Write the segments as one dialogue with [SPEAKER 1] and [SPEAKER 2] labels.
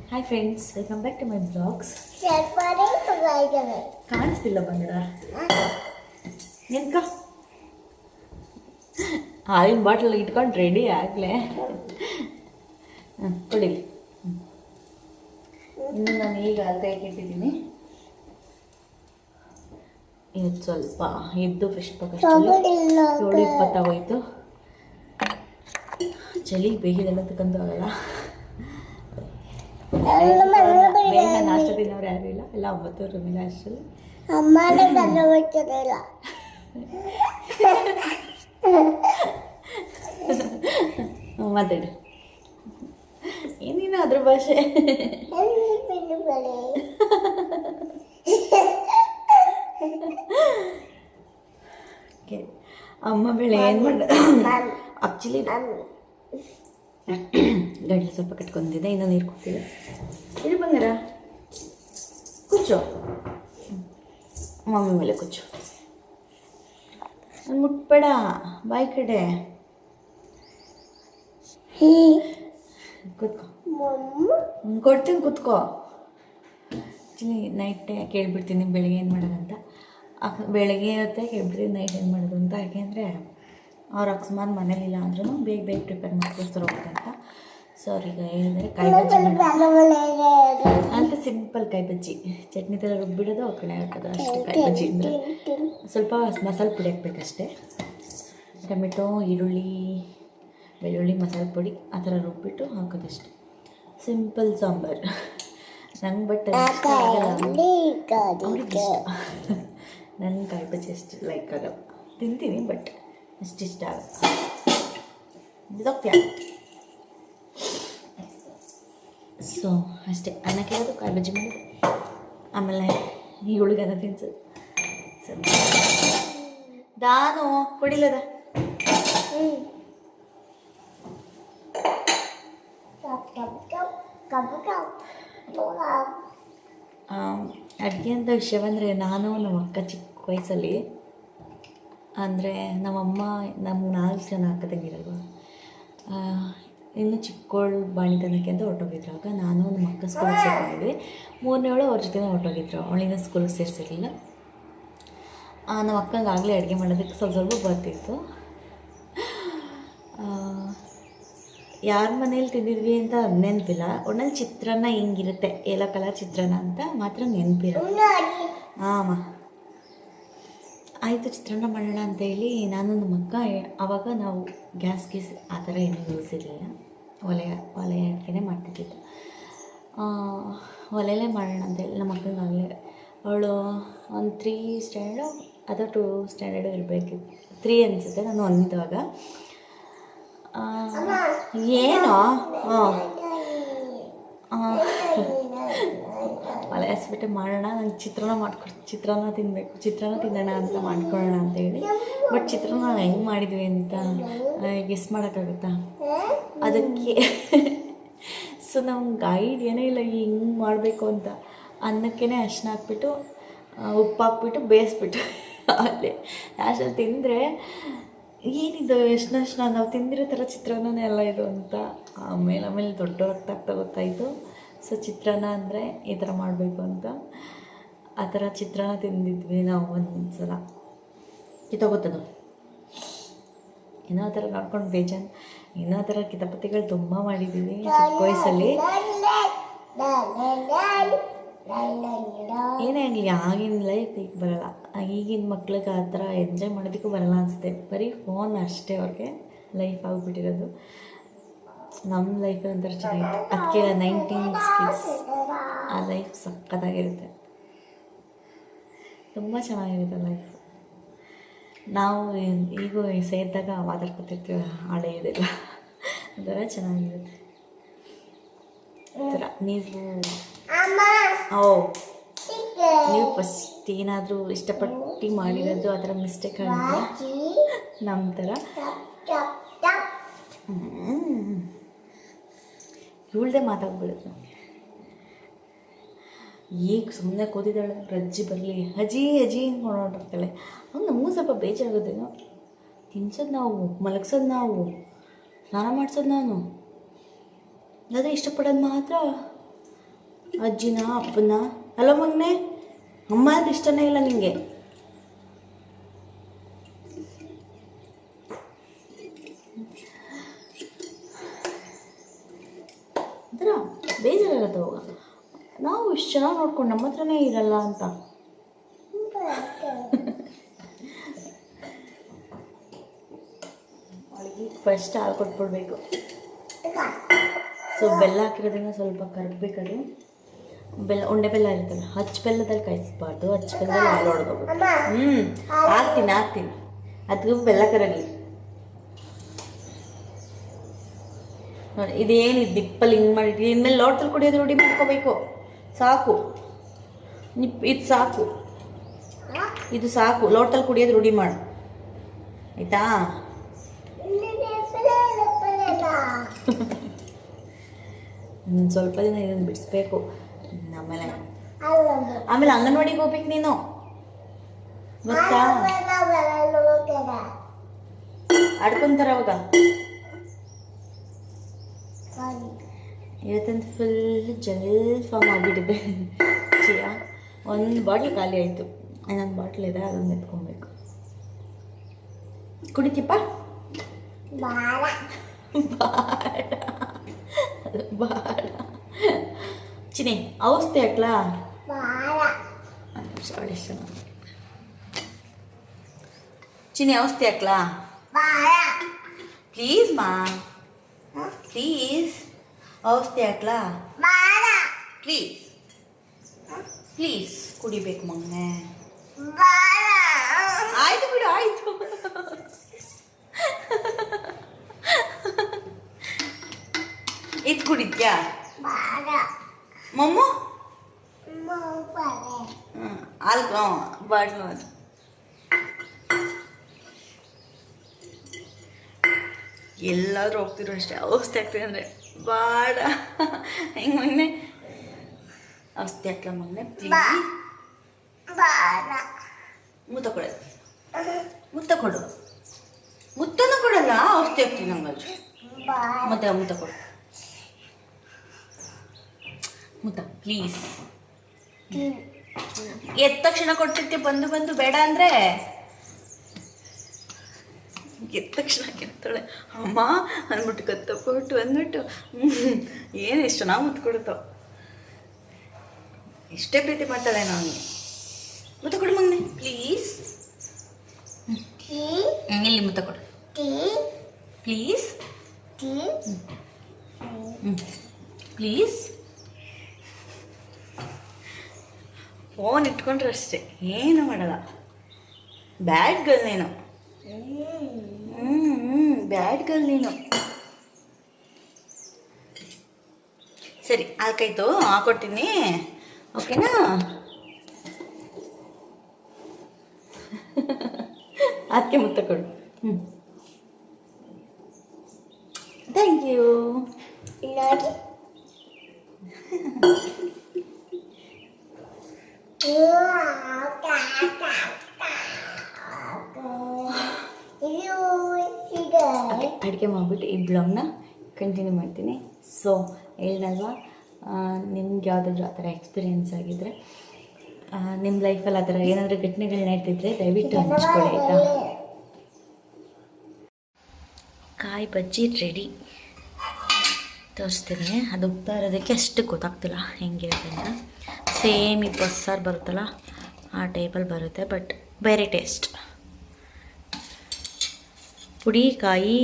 [SPEAKER 1] Hi friends, welcome back to my blogs. ಕಾಣಿಸ್ತಿಲ್ಲ ಬಂದಿರ ಎಂತ ಹಾಲಿನ ಬಾಟ್ಲ್ ಇಟ್ಕೊಂಡು ರೆಡಿ ಆಗಲೇ ಕೊಡಿಲಿ. ಇನ್ನು ನಾನು ಈಗ ಕೈಗೆ ಇಟ್ಟಿದ್ದೀನಿ. ಇವತ್ತು ಸ್ವಲ್ಪ ಎದ್ದು ಫ್ರೆಶ್ ಆಗಷ್ಟಲ್ಲಿ 7:20 ಆಗೋಯ್ತು. ಚಳಿ ಬೇಗಿದೆಲ್ಲ ತಗೊಂಡು ಆಗಲ್ಲ. ಬೇಗ ನಾಷ್ಟ ತಿನ್ನೋರು ಯಾರು ಇಲ್ಲ, ಎಲ್ಲ 9 ಮೇಲೆ ಅಷ್ಟರಲ್ಲಿ ಮಾತಾಡಿ. ಏನೇನು ಅದ್ರ ಭಾಷೆ. ಅಮ್ಮ ಬೆಳೆ ಏನು ಮಾಡ ಆಕ್ಚುಲಿ ಗಂಟ್ಲು ಸ್ವಲ್ಪ ಕಟ್ಕೊಂಡಿದ್ದೆ, ಇನ್ನೂ ನೀರು ಕೊಡ್ತಿದ್ದೆ. ಇಲ್ಲಿ ಬಂಗಾರ ಕುಚ್ಚು, ಮಮ್ಮಿ ಮೇಲೆ ಕುಚ್ಚು. ನಾನು ಮುಟ್ಬೇಡ, ಬಾಯಿ ಕಡೆ ಕೂತ್ಕೋ. ಕೊಡ್ತೀನಿ ಕೂತ್ಕೋ. ಆ್ಯಕ್ಚುಲಿ ನೈಟ್ ಕೇಳ್ಬಿಡ್ತೀನಿ ಬೆಳಿಗ್ಗೆ ಏನು ಮಾಡೋದಂತ. ಬೆಳಗ್ಗೆ ಹೊತ್ತೆ ಕೇಳ್ಬಿಡ್ತೀನಿ ನೈಟ್ ಏನು ಮಾಡೋದು ಅಂತ. ಯಾಕೆಂದರೆ ಅವ್ರು ಅಕಸ್ಮಾತ್ ಮನೇಲಿಲ್ಲ ಅಂದ್ರೂ ಬೇಗ ಬೇಗ ಪ್ರಿಪೇರ್ ಮಾಡ್ಕೊಳ್ತಾರೆ ಹೋಗ್ತಂತ. ಸೊ ಅವ್ರೀಗ ಹೇಳಿದರೆ ಕಾಯಿ ಬಜ್ಜಿ ಅಂತ, ಸಿಂಪಲ್ ಕಾಯಿ ಬಜ್ಜಿ, ಚಟ್ನಿ ಥರ ರುಬ್ಬಿಡೋದು ಅವ್ರ ಕಡೆ ಹಾಕೋದು ಅಷ್ಟೇ. ಕಾಯಿ ಬಜ್ಜಿ ಅಂದರೆ ಸ್ವಲ್ಪ ಮಸಾಲೆ ಪುಡಿ ಹಾಕ್ಬೇಕಷ್ಟೆ. ಟೊಮೆಟೊ, ಈರುಳ್ಳಿ, ಬೆಳ್ಳುಳ್ಳಿ, ಮಸಾಲೆ ಪುಡಿ ಆ ಥರ ರುಬ್ಬಿಟ್ಟು ಹಾಕೋದಷ್ಟೆ. ಸಿಂಪಲ್ ಸಾಂಬಾರು ನಂಗೆ. ಬಟ್ ನನ್ನ ಕಾಯಿ ಬಜ್ಜಿ ಅಷ್ಟು ಲೈಕ್ ಆಗಲ್ಲ. ತಿಂತೀನಿ ಬಟ್ ಅಷ್ಟಿಷ್ಟ ಆಗಲ್ಲ. ಸೊ ಅಷ್ಟೇ. ಅನ್ನ ಕೇಳೋದು, ಕಾಯಿ ಬಜ್ಜಿ ಮಾಡೋದು, ಆಮೇಲೆ ಈ ಹುಡುಗನ ತಿನ್ಸೋದು. ದಾನು ಕುಡಿಲದ ಅಡುಗೆ ಅಂತ ವಿಷಯ ಬಂದರೆ, ನಾನು ನಮ್ಮ ಅಕ್ಕ ಚಿಕ್ಕ ವಯಸ್ಸಲ್ಲಿ, ಅಂದರೆ ನಮ್ಮಮ್ಮ ನಮ್ಮ 4 ಜನ ಅಕ್ಕ ತಂಗಿರಲ್ವ, ಇನ್ನು ಚಿಕ್ಕವಳು ಬಾಣಿತನಕ್ಕೆ ಅಂತ ಹೊರಟೋಗಿದ್ರು. ಆಗ ನಾನು ನಮ್ಮ ಅಕ್ಕ ಸ್ಕೂಲಿಗೆ ಸೇರ್ಕೊಂಡಿದ್ವಿ. 3ನೇವಳು ಅವ್ರ ಜೊತೆ ಹೊರಟೋಗಿದ್ರು. ಅವಳಿಂದ ಸ್ಕೂಲಿಗೆ ಸೇರಿಸಿರಲಿಲ್ಲ. ನಮ್ಮ ಅಕ್ಕಂಗೆ ಆಗಲೇ ಅಡುಗೆ ಮಾಡೋದಕ್ಕೆ ಸ್ವಲ್ಪ ಸ್ವಲ್ಪ ಬರ್ತಿತ್ತು. ಯಾರ ಮನೇಲಿ ತಿಂದಿದ್ವಿ ಅಂತ ನೆನಪಿಲ್ಲ. ಒಳ್ಳೆ ಚಿತ್ರಾನ್ನ ಹಿಂಗಿರುತ್ತೆ, ಎಲ್ಲೋ ಕಲರ್ ಚಿತ್ರಾನ್ನ ಅಂತ ಮಾತ್ರ ನೆನಪಿರುತ್ತೆ. ಹಾಂ ಆಯಿತು, ಚಿತ್ರಾನ್ನ ಮಾಡೋಣ ಅಂತೇಳಿ ನಾನು ನಮ್ಮ ಅಕ್ಕ, ಆವಾಗ ನಾವು ಗ್ಯಾಸ್ ಆ ಥರ ಏನೂ ಯೂಸ್ ಇರಲಿಲ್ಲ. ಒಲೆ ಅಡುಗೆನೇ ಮಾಡ್ತಿದ್ದಿದ್ದು. ಒಲೆಯಲ್ಲೇ ಮಾಡೋಣ ಅಂತೇಳಿ ನಮ್ಮ ಅಕ್ಕಂಗಾಗಲೇ, ಅವಳು ಒಂದು 3 ಸ್ಟ್ಯಾಂಡರ್ಡು ಅಥವಾ 2 ಸ್ಟ್ಯಾಂಡರ್ಡು ಇರಬೇಕಿತ್ತು, 3 ಅನಿಸುತ್ತೆ. ನಾನು ಒಂದಾಗ ಏನೋ ಒಲೆ ಹಸ್ಬಿಟ್ಟೆ ಮಾಡೋಣ, ನಂಗೆ ಚಿತ್ರಾನ್ನ ತಿನ್ನೋಣ ಅಂತ ಮಾಡ್ಕೊಳ್ಳೋಣ ಅಂತೇಳಿ. ಬಟ್ ಚಿತ್ರಾನ್ನ ಹೆಂಗೆ ಮಾಡಿದ್ವಿ ಅಂತ ಗೆಸ್ ಮಾಡೋಕ್ಕಾಗುತ್ತಾ ಅದಕ್ಕೆ? ಸೊ ನಮ್ಗೆ ಐಡಿಯಾನೇ ಇಲ್ಲ ಹಿಂಗೆ ಮಾಡಬೇಕು ಅಂತ. ಅನ್ನಕ್ಕೇ ಅರಿಶಿನ ಹಾಕ್ಬಿಟ್ಟು, ಉಪ್ಪು ಹಾಕ್ಬಿಟ್ಟು ಬೇಯಿಸ್ಬಿಟ್ಟು ಅಲ್ಲೇ ಲಾಸ್ಟಲ್ಲಿ ತಿಂದರೆ ಏನಿದು ಅರಿಶಿನ ನಾವು ತಿಂದಿರೋ ಥರ ಚಿತ್ರಾನ್ನನೇ ಎಲ್ಲ ಇದು ಅಂತ. ಆಮೇಲೆ ದೊಡ್ಡವರಾಗ್ತಾ ಗೊತ್ತಾಯಿತು. ಸೊ ಚಿತ್ರಾನ್ನ ಅಂದರೆ ಈ ಥರ ಮಾಡಬೇಕು ಅಂತ. ಆ ಥರ ಚಿತ್ರಾನ್ನ ತಿಂದಿದ್ವಿ ನಾವು ಒಂದು ಸಲ. ಕಿತ್ತೋಗುತ್ತದು ಏನೋ ಆ ಥರ ನೋಡ್ಕೊಂಡು ಬೇಜಾನ್. ಏನೋ ಆ ಥರ ಕಿತಾಪತಿಗಳು ತುಂಬ ಮಾಡಿದ್ದೀವಿ ಚಿಕ್ಕ ವಯಸ್ಸಲ್ಲಿ. ಏನೇ ಆಗಲಿ, ಆಗಿನ ಲೈಫ್ ಈಗ ಬರೋಲ್ಲ. ಈಗಿನ ಮಕ್ಳಿಗೆ ಆ ಥರ ಎಂಜಾಯ್ ಮಾಡೋದಕ್ಕೂ ಬರೋಲ್ಲ ಅನಿಸುತ್ತೆ. ಬರೀ ಫೋನ್ ಅಷ್ಟೇ ಅವ್ರಿಗೆ ಲೈಫ್ ಆಗಿಬಿಟ್ಟಿರೋದು. ನಮ್ಮ ಲೈಫ್ ಒಂಥರ ಚೆನ್ನಾಗಿತ್ತು. ಅದಕ್ಕೆ 19s ಕಿಡ್ಸ್ ಆ ಲೈಫ್ ಸಕ್ಕತ್ತಾಗಿರುತ್ತೆ, ತುಂಬ ಚೆನ್ನಾಗಿರುತ್ತೆ ಲೈಫು. ನಾವು ಈಗ ಸೇರಿದಾಗ ಮಾತಾಡ್ಕೊತಿರ್ತೀವಿ, ಹಳೆಯದೆಲ್ಲ ಒಂಥರ ಚೆನ್ನಾಗಿರುತ್ತೆ. ಥರ ನೀವು ಫಸ್ಟ್ ಏನಾದರೂ ಇಷ್ಟಪಟ್ಟು ಮಾಡಿರೋದು ಆ ಥರ ಮಿಸ್ಟೇಕ್ ಆಗುತ್ತೆ ನಮ್ಮ ಥರ. ಇವಳ್ದೆ ಮಾತಾಡ್ಬಿಡುತ್ತೆ. ಈಗ ಸುಮ್ಮನೆ ಕೂತಿದ್ದಾಳೆ, ರಜ್ಜಿ ಬರಲಿ ಅಜ್ಜಿ ಹಿಂಗೆ ಹೊರಟಿರ್ತಾಳೆ. ಹಂಗೆ ನಮಗೂ ಸ್ವಲ್ಪ ಬೇಜಾರಾಗೋದೇನೋ. ತಿನ್ಸೋದು ನಾವು, ಮಲಗ್ಸೋದು ನಾವು, ಸ್ನಾನ ಮಾಡಿಸೋದು ನಾನು, ಅದೇ ಇಷ್ಟಪಡೋದು ಮಾತ್ರ ಅಜ್ಜಿನ ಅಪ್ಪನ? ಅಲ್ಲ ಮಗನೆ, ಅಮ್ಮ ಅದು ಇಷ್ಟನೇ ಇಲ್ಲ ನಿಮಗೆ. ಅದರ ಬೇಜಾರಾಗತ್ತೆ ಹೋಗ. ನಾವು ಇಷ್ಟು ಚೆನ್ನಾಗಿ ನೋಡ್ಕೊಂಡು ನಮ್ಮ ಹತ್ರನೇ ಇರಲ್ಲ ಅಂತ. ಅವಳಿಗೆ ಫಸ್ಟ್ ಹಾಲು ಕೊಟ್ಬಿಡ್ಬೇಕು. ಸೊ ಬೆಲ್ಲ ಹಾಕಿರೋದ್ರಿಂದ ಸ್ವಲ್ಪ ಕರಗಬೇಕದು. ಬೆಲ್ಲ, ಉಂಡೆ ಬೆಲ್ಲ ಇರುತ್ತಲ್ಲ, ಹಚ್ಚ ಬೆಲ್ಲದಲ್ಲಿ ಕಾಯಿಸ್ಬಾರ್ದು, ಹಚ್ಚ ಬೆಲ್ಲದಲ್ಲಿ ಹಾಲು ಹೊಡೆದೋಗ್ಬೇಕು. ಹಾಕ್ತೀನಿ ಅದಕ್ಕೂ ಬೆಲ್ಲ ಕರಗಲಿ. ನೋಡಿ ಇದೇನಿದು ದಿಪ್ಪಲ್ಲಿ ಹಿಂಗೆ ಮಾಡಿಟ್ಟು ಇನ್ಮೇಲೆ ಲೋಟದಲ್ಲಿ ಕುಡಿಯೋದು ರೂಢಿ ಮಾಡ್ಕೋಬೇಕು. ಸಾಕು, ಇದು ಸಾಕು, ಇದು ಸಾಕು. ಲೋಟದಲ್ಲಿ ಕುಡಿಯೋದು ರೂಢಿ ಮಾಡು, ಆಯಿತಾ? ಸ್ವಲ್ಪ ದಿನ ಇದನ್ನು ಬಿಡಿಸ್ಬೇಕು. ಆಮೇಲೆ ಅಂಗನವಾಡಿಗೆ ಹೋಗ್ಬೇಕು ನೀನು, ಗೊತ್ತಾ? ಆಡ್ಕೊಂತಾರ ಅವಾಗ. ಇವತ್ತಂತೂ ಫುಲ್ ಜಲ್ಫಾಮ್ ಆಗಿಬಿಟ್ಟಿದೆ. ಚಿಯಾ ಒಂದು ಬಾಟ್ಲ್ ಖಾಲಿ ಆಯಿತು, ಇನ್ನೊಂದು ಬಾಟ್ಲ್ ಇದೆ, ಅದನ್ನು ಎತ್ಕೊಬೇಕು. ಕುಡಿತೀಪ್ಪ? ಬಾಡ ಚಿನಿ ಔಷಧಿ ಹಾಕ್ಲಾ? ಚಿನಿ ಔಷಧಿ ಹಾಕ್ಲಾ? ಪ್ಲೀಸ್ ಮಾ, ಪ್ಲೀಸ್ ಔಷಧಿ ಹಾಕ್ಲಾ? ಪ್ಲೀಸ್ ಪ್ಲೀಸ್ ಕುಡಿಬೇಕು ಮಗನೆ. ಆಯ್ತು ಬಿಡು, ಆಯ್ತು. ಇದು ಕುಡಿತ್ಯಾ ಮಮ್ಮು? ಹಾಲು ಬಾಟ್ಲು ಅದು. ಎಲ್ಲಾದರೂ ಹೋಗ್ತಿರೋ ಅಷ್ಟೇ ಔಷಧಿ ಆಗ್ತದೆ ಅಂದರೆ ಬಾಡ. ಹೆಂಗೆ ಮಗನೆ ಔಷಧಿ ಹಾಕ್ಲ ಮಗನೆ? ಪ್ಲೀಸ್ ಮುತ್ತ ಕೊಡೋದು, ಮುತ್ತ ಕೊಡು. ಮುತ್ತನೂ ಕೊಡಲ್ಲ, ಔಷಧಿ ಹಾಕ್ತೀನಿ ನಂಗೆ. ಮತ್ತೆ ಮುತ್ತ ಕೊಡು, ಮುತ್ತ ಪ್ಲೀಸ್. ಎದ್ದ ತಕ್ಷಣ ಕೊಡ್ತಿರ್ತೀವಿ, ಬಂದು ಬಂದು ಬೇಡ ಅಂದರೆ ಎದ್ದ ತಕ್ಷಣ ಕೆತ್ತಾಳೆ ಅಮ್ಮ ಅಂದ್ಬಿಟ್ಟು ಕತ್ತಬಿಟ್ಟು ಅಂದ್ಬಿಟ್ಟು ಏನು ಎಷ್ಟು ಚೆನ್ನಾಗಿ ಮುತ್ತು ಕೊಡುತ್ತೋ. ಎಷ್ಟೇ ಪ್ರೀತಿ ಮಾಡ್ತಾಳೆ ನಾನು. ಮುತ್ತ ಕೊಡು ಮಗನೆ ಪ್ಲೀಸ್. ಇಲ್ಲಿ ಮುತ್ತ ಕೊಡು ಪ್ಲೀಸ್. ಪ್ಲೀಸ್. ಫೋನ್ ಇಟ್ಕೊಂಡ್ರೆ ಅಷ್ಟೇ, ಏನು ಮಾಡಲ್ಲ. ಬ್ಯಾಡ್ ಗರ್ಲ್ ನೀನು. ಬ್ಯಾಡ್ ಗರ್ಲ್ ನೀನು. ಸರಿ ಆಯ್ತು, ಹಾಕೊಡ್ತೀನಿ, ಓಕೆನಾ? ಅದಕ್ಕೆ ಮುತ್ತ ಕೊಡು. Thank you. ಅಡುಗೆ ಮಾಡಿಬಿಟ್ಟು ಈ ಬ್ಲಾಗ್ನ ಕಂಟಿನ್ಯೂ ಮಾಡ್ತೀನಿ. ಸೊ ಹೇಳಿನಲ್ವಾ, ನಿಮ್ಗೆ ಯಾವುದಾದ್ರೂ ಆ ಥರ ಎಕ್ಸ್ಪೀರಿಯೆನ್ಸ್ ಆಗಿದ್ದರೆ, ನಿಮ್ಮ ಲೈಫಲ್ಲಿ ಆ ಥರ ಏನಾದರೂ ಘಟನೆಗಳು ನಡೀತಿದ್ರೆ ದಯವಿಟ್ಟು ಹಂಚ್ಕೊಳ್ಳಿ, ಆಯಿತಾ? ಕಾಯಿ ಬಜ್ಜಿ ರೆಡಿ ತೋರಿಸ್ತೀನಿ. ಅದು ಉಗ್ತಾ ಇರೋದಕ್ಕೆ ಅಷ್ಟು ಗೊತ್ತಾಗ್ತಿಲ್ಲ ಹೆಂಗಿರುತ್ತೆ ಅಂತ. ಸೇಮ್ ಈಗ ಬಸ್ಸಾರು ಬರುತ್ತಲ್ಲ ಆ ಟೈಪಲ್ಲಿ ಬರುತ್ತೆ, ಬಟ್ ಬೇರೆ ಟೇಸ್ಟ್. ಪುಡಿ ಕಾಯಿ,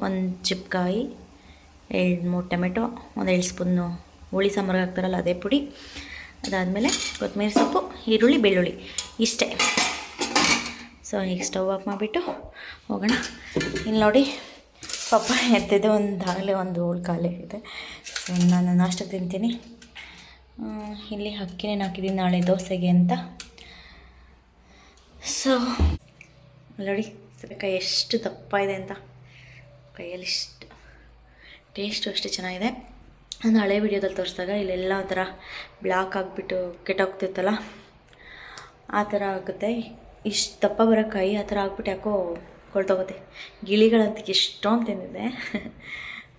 [SPEAKER 1] ಒಂದು ಚಿಪ್ಕಾಯಿ, 2-3 ಟೊಮೆಟೊ, 1 ಸ್ಪೂನು ಹುಳಿ ಸಾಂಬಾರಿಗೆ ಹಾಕ್ತಾರಲ್ಲ ಅದೇ ಪುಡಿ, ಅದಾದಮೇಲೆ ಕೊತ್ತಂಬರಿ ಸೊಪ್ಪು, ಈರುಳ್ಳಿ, ಬೆಳ್ಳುಳ್ಳಿ, ಇಷ್ಟೇ. ಸೊ ಈಗ ಸ್ಟವ್ ಆಫ್ ಮಾಡಿಬಿಟ್ಟು ಹೋಗೋಣ. ಇಲ್ಲಿ ನೋಡಿ ಪಪ್ಪ ಎತ್ತಿದೆ, ಆಗಲೇ ಒಂದು ಹೋಳು ಖಾಲಿ ಆಗಿದೆ. ಸೊ ನಾನು ನಾಷ್ಟಕ್ಕೆ ತಿಂತೀನಿ. ಇಲ್ಲಿ ಅಕ್ಕಿನೇನು ಹಾಕಿದ್ದೀನಿ ನಾಳೆ ದೋಸೆಗೆ ಅಂತ. ಸೊ ನೋಡಿ ಸೌತೆಕಾಯಿ ಎಷ್ಟು ದಪ್ಪ ಇದೆ ಅಂತ, ಕೈಯಲ್ಲಿ ಇಷ್ಟು ಟೇಸ್ಟು ಅಷ್ಟೇ ಚೆನ್ನಾಗಿದೆ. ನಾನು ಹಳೆ ವಿಡಿಯೋದಲ್ಲಿ ತೋರಿಸಿದಾಗ ಇಲ್ಲೆಲ್ಲ ಒಂಥರ ಬ್ಲ್ಯಾಕ್ ಆಗಿಬಿಟ್ಟು ಕೆಟ್ಟೋಗ್ತಿತ್ತಲ್ಲ, ಆ ಥರ ಆಗುತ್ತೆ. ಇಷ್ಟು ದಪ್ಪ ಬರೋ ಕಾಯಿ ಆ ಥರ ಆಗ್ಬಿಟ್ಟು ಯಾಕೋ ಕೊಳ್ತೋಗುತ್ತೆ. ಗಿಳಿಗಳಂತ ಎಷ್ಟೊಂದು ತಿಂದಿದೆ.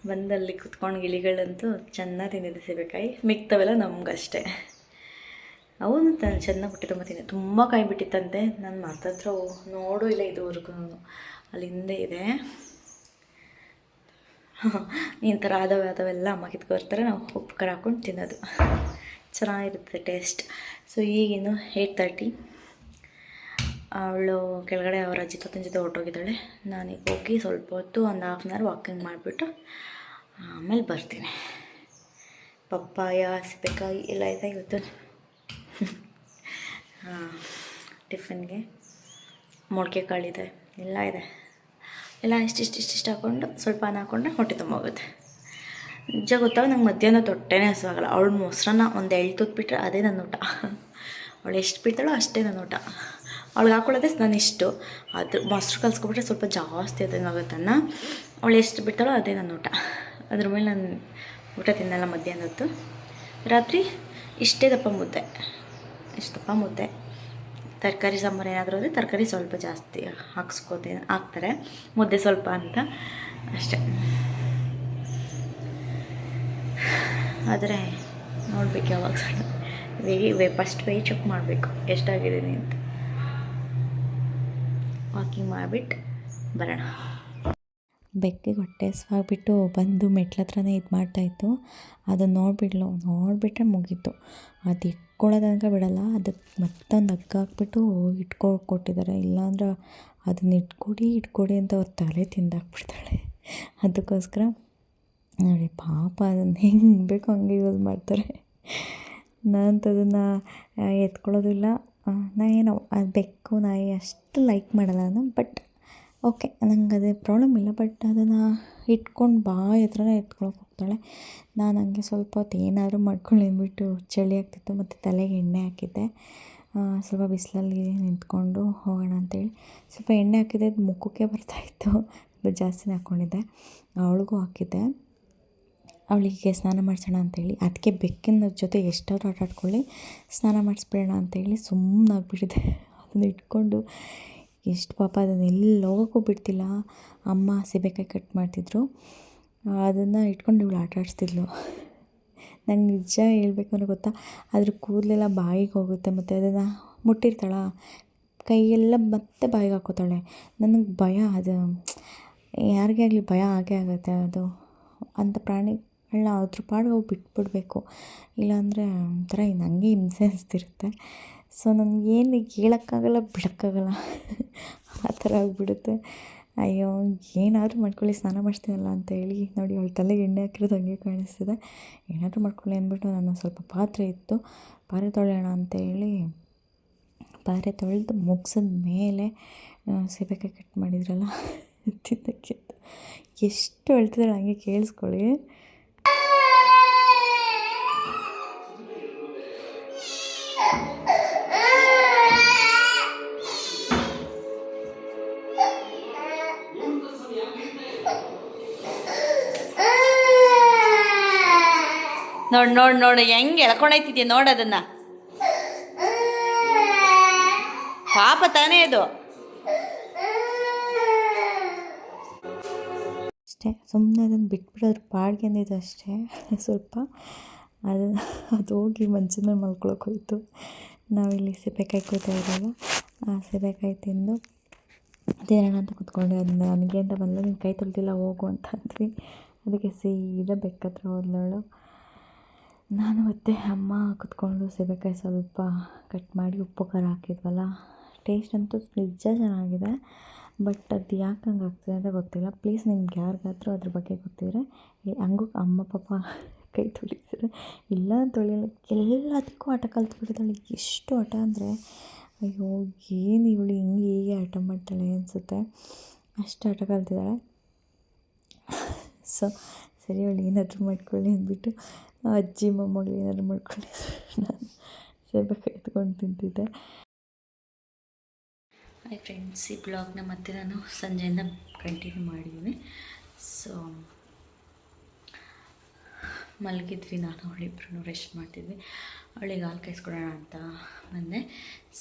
[SPEAKER 1] ಬಂದಲ್ಲಿ ಕುತ್ಕೊಂಡು ಗಿಳಿಗಳಂತೂ ಚೆನ್ನಾಗಿ ತಿಂದಿದೆ ಸೀಬೆಕಾಯಿ, ಮಿಕ್ತವೆಲ್ಲ ನಮಗಷ್ಟೇ. ಅವನು ಚೆನ್ನಾಗಿ ಹೊಟ್ಟೆ ತುಂಬ ತಿಂದೆ, ತುಂಬ ಕಾಯಿ ಬಿಟ್ಟಿತ್ತಂತೆ. ನಾನು ಮತ್ತತ್ರ ನೋಡೂ ಇಲ್ಲ ಇದುವರೆಗೂ, ಅಲ್ಲಿ ಹಿಂದೆ ಇದೆ. ಈ ಥರ ಆದವೆಲ್ಲ ಅಮ್ಮ ಕಿತ್ಕೊಡ್ತಾರೆ, ನಾವು ಉಪ್ಪು ಖಾರ ಹಾಕ್ಕೊಂಡು ತಿನ್ನೋದು, ಚೆನ್ನಾಗಿರುತ್ತೆ ಟೇಸ್ಟ್. ಸೊ ಈಗಿನ್ನು 8:30, ಅವಳು ಕೆಳಗಡೆ ಅವರ ಅಜ್ಜಿ ತಾತನ ಜೊತೆ ಹೊರಟೋಗಿದ್ದಾಳೆ. ನಾನೀಗ ಹೋಗಿ ಸ್ವಲ್ಪ ಹೊತ್ತು ಒಂದು 1/2 hour ವಾಕಿಂಗ್ ಮಾಡಿಬಿಟ್ಟು ಆಮೇಲೆ ಬರ್ತೀನಿ. ಪಪ್ಪಾಯ, ಸೀಬೆಕಾಯಿ ಎಲ್ಲ ಇದೆ ಇವತ್ತು. ಟಿಫನ್ಗೆ ಮೊಳಕೆ ಕಾಳಿದೆ, ಎಲ್ಲ ಇದೆ. ಎಲ್ಲ ಇಷ್ಟಿಷ್ಟು ಹಾಕ್ಕೊಂಡು ಸ್ವಲ್ಪ ಅನ್ನ ಹಾಕ್ಕೊಂಡ್ರೆ ಹೊಟ್ಟೆ ತುಂಬ ಹೋಗುತ್ತೆ. ನಿಜ ಗೊತ್ತಾಗ ನಂಗೆ ಮಧ್ಯಾಹ್ನ ತೊಟ್ಟೆನೇ ಹಸುವಾಗಲ್ಲ. ಅವಳು ಮೊಸರನ್ನ ಒಂದು 2 ತುತ್ಬಿಟ್ರೆ ಅದೇ ನನ್ನ ಊಟ. ಅವಳು ಎಷ್ಟು ಬಿಡ್ತಾಳೋ ಅಷ್ಟೇ ನನ್ನ ಊಟ. ಅವಳಿಗೆ ಹಾಕ್ಕೊಳ್ಳೋದೇ ನಾನು ಇಷ್ಟು, ಅದು ಮೊಸರು ಕಲ್ಸ್ಕೊಬಿಟ್ರೆ ಸ್ವಲ್ಪ ಜಾಸ್ತಿ ಅದಂಗೆ ಆಗುತ್ತನ್ನ. ಅವಳು ಎಷ್ಟು ಬಿಡ್ತಾಳೋ ಅದೇ ನನ್ನ ಊಟ. ಅದ್ರ ಮೇಲೆ ನಾನು ಊಟ ತಿನ್ನಲ್ಲ ಮಧ್ಯಾಹ್ನ ಹೊತ್ತು. ರಾತ್ರಿ ಇಷ್ಟೇ ದಪ್ಪ ಮುದ್ದೆ, ಇಷ್ಟು ದಪ್ಪ ಮುದ್ದೆ. ತರಕಾರಿ ಸಾಂಬಾರು ಏನಾದರೂ ಅಂದರೆ ತರಕಾರಿ ಸ್ವಲ್ಪ ಜಾಸ್ತಿ ಹಾಕ್ತಾರೆ, ಮುದ್ದೆ ಸ್ವಲ್ಪ ಅಂತ ಅಷ್ಟೇ. ಆದರೆ ನೋಡ್ಬೇಕು ಯಾವಾಗ ಫಸ್ಟ್ ವೇಯ್ ಚೆಕ್ ಮಾಡಬೇಕು ಎಷ್ಟಾಗಿದ್ದೀನಿ ಅಂತ. ವಾಕಿಂಗ್ ಮಾಡಿಬಿಟ್ಟು ಬರೋಣ. ಬೆಕ್ಕಿಗೆ ಹೊಟ್ಟೆ ಹಸ್ವಾಗಿಬಿಟ್ಟು ಬಂದು ಮೆಟ್ಲ ಹತ್ರನೇ ಇದು ಮಾಡ್ತಾಯಿತ್ತು. ಅದನ್ನು ನೋಡಿಬಿಟ್ರೆ ಮುಗೀತು. ಅದು ಇಟ್ಕೊಳ್ಳೋ ತನಕ ಬಿಡೋಲ್ಲ. ಅದಕ್ಕೆ ಮತ್ತೊಂದು ಹಗ್ಗ ಹಾಕ್ಬಿಟ್ಟು ಕೊಟ್ಟಿದ್ದಾರೆ. ಇಲ್ಲಾಂದ್ರೆ ಅದನ್ನ ಇಟ್ಕೊಡಿ ಅಂತ ಅವ್ರ ತಲೆ ತಿಂದಾಕ್ಬಿಡ್ತಾಳೆ. ಅದಕ್ಕೋಸ್ಕರ ನೋಡಿ ಪಾಪ ಅದನ್ನು ಹೆಂಗೆ ಬೇಕು ಹಂಗೆ ಯೂಸ್ ಮಾಡ್ತಾರೆ. ನಾನಂತದನ್ನು ಎತ್ಕೊಳ್ಳೋದಿಲ್ಲ. ಏನೋ ಅದು ಬೆಕ್ಕು ನಾಯಿ ಅಷ್ಟು ಲೈಕ್ ಮಾಡಲ್ಲ ನಾನು. ಬಟ್ ಓಕೆ, ನಂಗೆ ಅದೇ ಪ್ರಾಬ್ಲಮ್ ಇಲ್ಲ. ಬಟ್ ಅದನ್ನು ಇಟ್ಕೊಂಡು ಬಾಯಿ ಹತ್ರನೇ ಎತ್ಕೊಳಕ್ಕೆ ಹೋಗ್ತಾಳೆ. ನಾನು ಹಂಗೆ ಸ್ವಲ್ಪ ಹೊತ್ತು ಏನಾದರೂ ಮಾಡ್ಕೊಂಡು ಅಂದ್ಬಿಟ್ಟು ಚಳಿ ಆಗ್ತಿತ್ತು, ಮತ್ತು ತಲೆಗೆ ಎಣ್ಣೆ ಹಾಕಿದ್ದೆ. ಸ್ವಲ್ಪ ಬಿಸಿಲಲ್ಲಿ ನಿಂತ್ಕೊಂಡು ಹೋಗೋಣ ಅಂತೇಳಿ ಸ್ವಲ್ಪ ಎಣ್ಣೆ ಹಾಕಿದ್ದೆ. ಮುಖಕ್ಕೆ ಬರ್ತಾಯಿತ್ತು, ಜಾಸ್ತಿನೇ ಹಾಕ್ಕೊಂಡಿದ್ದೆ. ಅವಳಿಗೂ ಹಾಕಿದ್ದೆ. ಅವಳಿಗೆ ಸ್ನಾನ ಮಾಡಿಸೋಣ ಅಂತೇಳಿ, ಅದಕ್ಕೆ ಬೆಕ್ಕಿನ ಜೊತೆ ಎಷ್ಟಾದ್ರೂ ಆಟ ಆಡ್ಕೊಳ್ಳಿ, ಸ್ನಾನ ಮಾಡಿಸ್ಬಿಡೋಣ ಅಂತೇಳಿ ಸುಮ್ಮನಾಗ್ಬಿಟ್ಟಿದೆ. ಅದನ್ನು ಇಟ್ಕೊಂಡು ಎಷ್ಟು ಪಾಪ ಅದನ್ನು ಎಲ್ಲಿ ಹೋಗೋಕ್ಕೂ ಬಿಡ್ತಿಲ್ಲ. ಅಮ್ಮ ಸೀಬೆಕಾಯಿ ಕಟ್ ಮಾಡ್ತಿದ್ರು, ಅದನ್ನು ಇಟ್ಕೊಂಡು ಇವಳು ಆಟ ಆಡಿಸ್ತಿದ್ಲು. ನಂಗೆ ನಿಜ ಹೇಳ್ಬೇಕು ಅನ್ನೋ ಗೊತ್ತಾ, ಅದ್ರ ಕೂದಲೆಲ್ಲ ಬಾಯಿಗೆ ಹೋಗುತ್ತೆ, ಮತ್ತು ಅದನ್ನು ಮುಟ್ಟಿರ್ತಾಳ ಕೈಯೆಲ್ಲ ಮತ್ತೆ ಬಾಯಿಗೆ ಹಾಕೋತಾಳೆ. ನನಗೆ ಭಯ, ಅದು ಯಾರಿಗೇ ಆಗಲಿ ಭಯ ಆಗೇ ಆಗುತ್ತೆ. ಅದು ಅಂಥ ಪ್ರಾಣಿಗಳನ್ನ ಅದ್ರ ಪಾಡಿಗೆ ಹೋಗಿ ಬಿಟ್ಬಿಡ್ಬೇಕು, ಇಲ್ಲಾಂದರೆ ಒಂಥರ ನನಗೆ ಹಿಂಸೆ ಅನಿಸ್ತಿರುತ್ತೆ. ಸೊ ನನಗೇನು ಹೇಳೋಕ್ಕಾಗಲ್ಲ, ಬಿಡೋಕ್ಕಾಗಲ್ಲ, ಆ ಥರ ಆಗಿಬಿಡುತ್ತೆ. ಅಯ್ಯೋ ಏನಾದರೂ ಮಾಡ್ಕೊಳ್ಳಿ, ಸ್ನಾನ ಮಾಡಿಸ್ತೀನಲ್ಲ ಅಂತೇಳಿ. ನೋಡಿ ಅವಳ ತಲೆಗೆ ಎಣ್ಣೆ ಹಾಕಿರೋದು ಹಂಗೆ ಕಾಣಿಸ್ತಿದೆ. ಏನಾದರೂ ಮಾಡ್ಕೊಳ್ಳಿ ಅಂದ್ಬಿಟ್ಟು ನಾನು ಸ್ವಲ್ಪ ಪಾತ್ರೆ ಇತ್ತು, ಪಾತ್ರೆ ತೊಳೆಯೋಣ ಅಂತೇಳಿ ಪಾತ್ರೆ ತೊಳೆದು ಮುಗಿಸಿದ ಮೇಲೆ ಸೀಬೆಕಾಯಿ ಕಟ್ ಮಾಡಿದ್ರಲ್ಲ ತಿನ್ನೋಕ್ಕಿತ್ತು. ಎಷ್ಟು ಅಳ್ತಿದ್ದಾಳೆ ಹಂಗೆ ಕೇಳಿಸ್ಕೊಳ್ಳಿ. ನೋಡು ಹೆಂಗೆ ಎಳ್ಕೊಂಡೋಯ್ತಿದ್ಯಾ ನೋಡು ಅದನ್ನು. ಪಾಪ ತಾನೇ ಅದು. ಅಷ್ಟೇ, ಸುಮ್ಮನೆ ಅದನ್ನು ಬಿಟ್ಬಿಡೋದ್ರ ಪಾಡ್ಗೆ ಅಂದಿದ್ದು ಅಷ್ಟೇ. ಸ್ವಲ್ಪ ಅದು ಹೋಗಿ ಮಂಚದ ಮೇಲೆ ಮಲ್ಕೊಳಕ್ಕೆ ಹೋಯ್ತು. ನಾವಿಲ್ಲಿ ಸೀಬೆಕಾಯಿ ಕೂತಾ ಇರೋಲ್ಲ, ಆ ಸೀಬೆಕಾಯಿ ತಿಂದು ತಿನ್ನೋಣ ಅಂತ ಕೂತ್ಕೊಂಡೆ. ಅದನ್ನ ನನಗೆ ಅಂತ ಬಂದು ನಿನ್ನ ಕೈ ತೊಳೆದಿಲ್ಲ ಹೋಗು ಅಂತ ಅಂದ್ವಿ. ಅದಕ್ಕೆ ಸೀದಾ ಬೆಕ್ಕತ್ರ ಹೋದ್ಲವಳು. ನಾನು ಮತ್ತು ಅಮ್ಮ ಕೂತ್ಕೊಂಡು ಸೀಬೆಕಾಯಿ ಸ್ವಲ್ಪ ಕಟ್ ಮಾಡಿ ಉಪ್ಪು ಖಾರ ಹಾಕಿದ್ವಲ್ಲ, ಟೇಸ್ಟ್ ಅಂತೂ ನಿಜ ಚೆನ್ನಾಗಿದೆ. ಬಟ್ ಅದು ಯಾಕೆ ಹಂಗೆ ಆಗ್ತದೆ ಅಂತ ಗೊತ್ತಿಲ್ಲ. ಪ್ಲೀಸ್ ನಿಮ್ಗೆ ಯಾರಿಗಾದ್ರೂ ಅದ್ರ ಬಗ್ಗೆ ಗೊತ್ತಿದ್ರೆ ಹಂಗೂ ಅಮ್ಮ ಪಾಪ ಕೈ ತೊಳಿತಾರೆ, ಇಲ್ಲ ತೊಳೆಯಲ್ಲ, ಎಲ್ಲದಕ್ಕೂ ಆಟ ಕಲ್ತ್ಬಿಟ್ಟಿದ್ದಾಳೆ. ಎಷ್ಟು ಆಟ ಅಂದರೆ ಅಯ್ಯೋ ಏನು ಇವಳು ಹೀಗೆ ಆಟ ಮಾಡ್ತಾಳೆ ಅನಿಸುತ್ತೆ, ಅಷ್ಟು ಆಟ ಕಲ್ತಿದ್ದಾಳೆ. ಸೊ ಸರಿ ಅವಳು ಏನಾದರೂ ಮಾಡ್ಕೊಳ್ಳಿ ಅಂದ್ಬಿಟ್ಟು ಅಜ್ಜಿ ಮೊಮ್ಮಗಳು ಏನಾದರೂ ಮಾಡ್ಕೊಳ್ಳಿ, ನಾನು ಸೀಬೆಕಾಯಿ ಎತ್ಕೊಂಡು ತಿಂತಿದ್ದೆ. ಹಾಯ್ ಫ್ರೆಂಡ್ಸ್, ಈ ಬ್ಲಾಗ್ನ ಮತ್ತೆ ನಾನು ಸಂಜೆಯಿಂದ ಕಂಟಿನ್ಯೂ ಮಾಡಿದ್ದೀನಿ. ಸೊ ಮಲಗಿದ್ವಿ, ನಾನು ಅವಳಿಬ್ರು ರೆಸ್ಟ್ ಮಾಡ್ತಿದ್ವಿ. ಅವಳಿಗೆ ಹಾಲು ಕಾಯಿಸ್ಕೊಡೋಣ ಅಂತ ಬಂದೆ.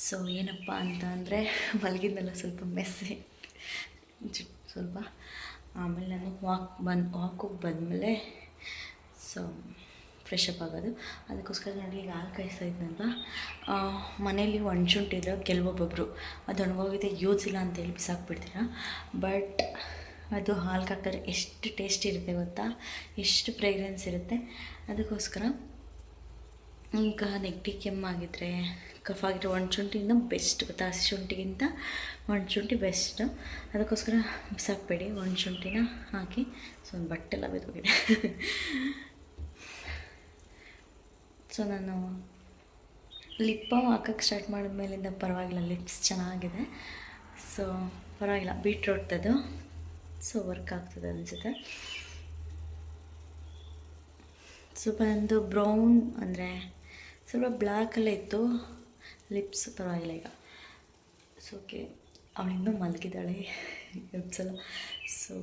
[SPEAKER 1] ಸೊ ಏನಪ್ಪ ಅಂತ ಅಂದರೆ ಮಲಗಿದ್ನೆಲ್ಲ ಸ್ವಲ್ಪ ಮೆಸ್ಸಿ ಸ್ವಲ್ಪ ಆಮೇಲೆ ನಾನು ವಾಕಿಗೆ ಬಂದಮೇಲೆ ಸೊ ಫ್ರೆಶ್ ಅಪ್ ಆಗೋದು. ಅದಕ್ಕೋಸ್ಕರ ನೋಡಿ ಈಗ ಹಾಲು ಕಾಯಿಸ್ತಾ ಇದ್ನಲ್ವ, ಮನೇಲಿ ಒಣಶುಂಠಿ ಇದ್ರೆ ಕೆಲವೊಬ್ಬೊಬ್ಬರು ಅದು ಒಣಗೋಗಿದೆ ಯೂಸ್ ಇಲ್ಲ ಅಂತೇಳಿ ಬಿಸಾಕ್ಬಿಡ್ತೀರ. ಬಟ್ ಅದು ಹಾಲು ಹಾಕಿದ್ರೆ ಎಷ್ಟು ಟೇಸ್ಟ್ ಇರುತ್ತೆ ಗೊತ್ತಾ, ಎಷ್ಟು ಫ್ರೇಗ್ರೆನ್ಸ್ ಇರುತ್ತೆ. ಅದಕ್ಕೋಸ್ಕರ ಈಗ ನೆಗಡಿ ಕೆಮ್ಮಾಗಿದ್ದರೆ, ಕಫ ಆಗಿದ್ರೆ ಒಣಶುಂಠಿಯಿಂದ ಬೆಸ್ಟ್ ಗೊತ್ತಾ, ಹಸಿ ಶುಂಠಿಗಿಂತ ಒಣಶುಂಠಿ ಬೆಸ್ಟು. ಅದಕ್ಕೋಸ್ಕರ ಬಿಸಾಕಬೇಡಿ, ಒಣಶುಂಠಿನ ಹಾಕಿ. ಸೊ ಒಂದು ಬಟ್ಟೆಲ್ಲ ಬಿದ್ದೋಗಿದೆ. ಸೊ ನಾನು ಲಿಪ್ ಬಾಮ್ ಹಾಕೋಕ್ಕೆ ಸ್ಟಾರ್ಟ್ ಮಾಡಿದ್ಮೇಲಿಂದ ಪರವಾಗಿಲ್ಲ, ಲಿಪ್ಸ್ ಚೆನ್ನಾಗಿದೆ. ಸೊ ಪರವಾಗಿಲ್ಲ, ಬೀಟ್ರೂಟ್ದು ಸೊ ವರ್ಕ್ ಆಗ್ತದೆ ಅನಿಸುತ್ತೆ. ಸ್ವಲ್ಪ ನಂದು ಬ್ರೌನ್ ಅಂದರೆ ಸ್ವಲ್ಪ ಬ್ಲ್ಯಾಕಲ್ಲೇ ಇತ್ತು ಲಿಪ್ಸ್, ಪರವಾಗಿಲ್ಲ ಈಗ. ಸೊ ಓಕೆ, ಅವಳಿನ್ನೂ ಮಲಗಿದ್ದಾಳೆ ಎಬ್ಸಲ್ಲ. ಸೊ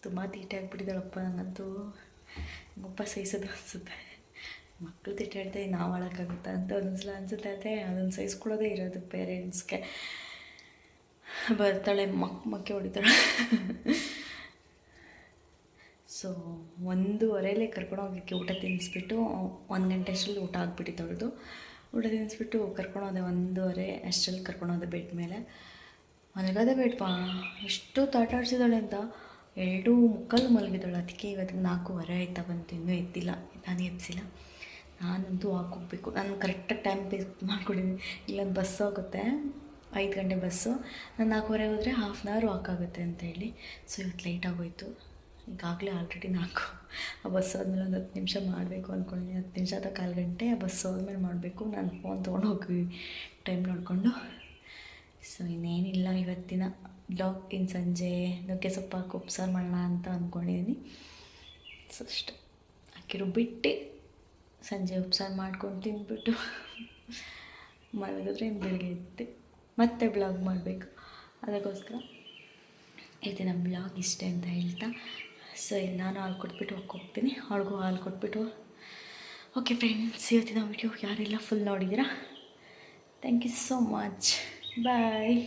[SPEAKER 1] ತುಂಬ ತೀಟೆ ಆಗಿಬಿಟ್ಟಿದ್ದಾಳಪ್ಪ, ನನಗಂತೂ ಗುಪ್ಪ ಸಹಿಸೋದು ಅನಿಸುತ್ತೆ. ಮಕ್ಕಳು ತೀಟೆ ಹೇಳ್ತಾ ನಾವು ಆಳೋಕ್ಕಾಗುತ್ತಾ ಅಂತ ಒಂದೊಂದ್ಸಲ ಅನಿಸುತ್ತೆ. ಆದರೆ ಅದನ್ನು ಸಹಿಸ್ಕೊಳ್ಳೋದೇ ಇರೋದು ಪೇರೆಂಟ್ಸ್ಗೆ. ಬರ್ತಾಳೆ ಮಕ್ಕೆ ಹೊಡಿತಾಳೆ. ಸೊ 1:15 ಕರ್ಕೊಂಡೋಗಿಕ್ಕೆ ಊಟ ತಿನ್ನಿಸ್ಬಿಟ್ಟು 1 ಗಂಟೆ ಅಷ್ಟರಲ್ಲಿ ಊಟ ಆಗಿಬಿಟ್ಟಿತ್ತು. ಊಟ ತಿನ್ನಿಸ್ಬಿಟ್ಟು ಕರ್ಕೊಂಡೋದೆ, 1:30 ಅಷ್ಟರಲ್ಲಿ ಕರ್ಕೊಂಡೋದೆ ಬೆಡ್ ಮೇಲೆ. ಮಲಗೋದೇ ಬೇಡಪ್ಪ, ಎಷ್ಟು ಆಟಾಡ್ಸಿದ್ದಾಳೆ ಅಂತ. 2:15 ಮಲಗಿದ್ದಾಳೆ. ಅದಕ್ಕೆ ಇವತ್ತಿಗೆ 4:15 ಆಯ್ತಾ ಬಂತು, ಇನ್ನೂ ಎದ್ದಿಲ್ಲ, ನಾನು ಎಬ್ಸಿಲ್ಲ. ನಾನಂತೂ ಹೋಗಬೇಕು, ನಾನು ಕರೆಕ್ಟಾಗಿ ಟೈಮ್ ಮಾಡ್ಕೊಂಡಿದ್ದೀನಿ. ಇಲ್ಲೊಂದು ಬಸ್ ಹೋಗುತ್ತೆ, 5 ಗಂಟೆ ಬಸ್ಸು, ನಾನು 4:15 ಹೋದರೆ ಹಾಫ್ ಆನ್ ಅವರ್ ವಾಕ್ ಆಗುತ್ತೆ ಅಂತ ಹೇಳಿ. ಸೊ ಇವತ್ತು ಲೇಟ್ ಆಗೋಯ್ತು. ಈಗಾಗಲೇ ಆಲ್ರೆಡಿ 4 ಆ ಬಸ್ ಹೋದ್ಮೇಲೆ ಒಂದು 10 ನಿಮಿಷ ಮಾಡಬೇಕು ಅಂದ್ಕೊಂಡಿದ್ದೀನಿ. 10 ನಿಮಿಷ ಅಥವಾ 1/4 ಗಂಟೆ ಆ ಬಸ್ ಹೋದ್ಮೇಲೆ ಮಾಡಬೇಕು. ನಾನು ಫೋನ್ ತೊಗೊಂಡು ಹೋಗಿ ಟೈಮ್ ನೋಡಿಕೊಂಡು. ಸೊ ಇನ್ನೇನಿಲ್ಲ, ಇವತ್ತಿನ ಬ್ಲಾಗ್ ಇನ್ನು ಸಂಜೆ ನುಗ್ಗೆ ಸೊಪ್ಪು ಹಾಕಿ ಉಪ್ಸಾರು ಮಾಡೋಣ ಅಂತ ಅಂದ್ಕೊಂಡಿದ್ದೀನಿ. ಸೊ ಅಷ್ಟೆ, ಹಾಕಿರೋ ಬಿಟ್ಟು ಸಂಜೆ ಉಪ್ಸಾರು ಮಾಡ್ಕೊಂಡು ತಿಂದ್ಬಿಟ್ಟು ಮಲಗಿದ್ರೆ ಇನ್ನು ಬೆಳಗ್ಗೆ ಎದ್ದು ಮತ್ತೆ ಬ್ಲಾಗ್ ಮಾಡಬೇಕು. ಅದಕ್ಕೋಸ್ಕರ ಇವತ್ತಿನ ಬ್ಲಾಗ್ ಇಷ್ಟೇ ಅಂತ ಹೇಳ್ತಾ, ಸೊ ಇಲ್ಲಿ ನಾನು ಹಾಲು ಕೊಟ್ಬಿಟ್ಟು ಹೋಗ್ತೀನಿ, ಅವಳಿಗೂ ಹಾಲು ಕೊಟ್ಬಿಟ್ಟು. ಓಕೆ ಫ್ರೆಂಡ್ಸ್, ಇವತ್ತಿನ ವಿಡಿಯೋ ಯಾರೆಲ್ಲ ಫುಲ್ ನೋಡಿದ್ದೀರಾ, thank you so much, bye.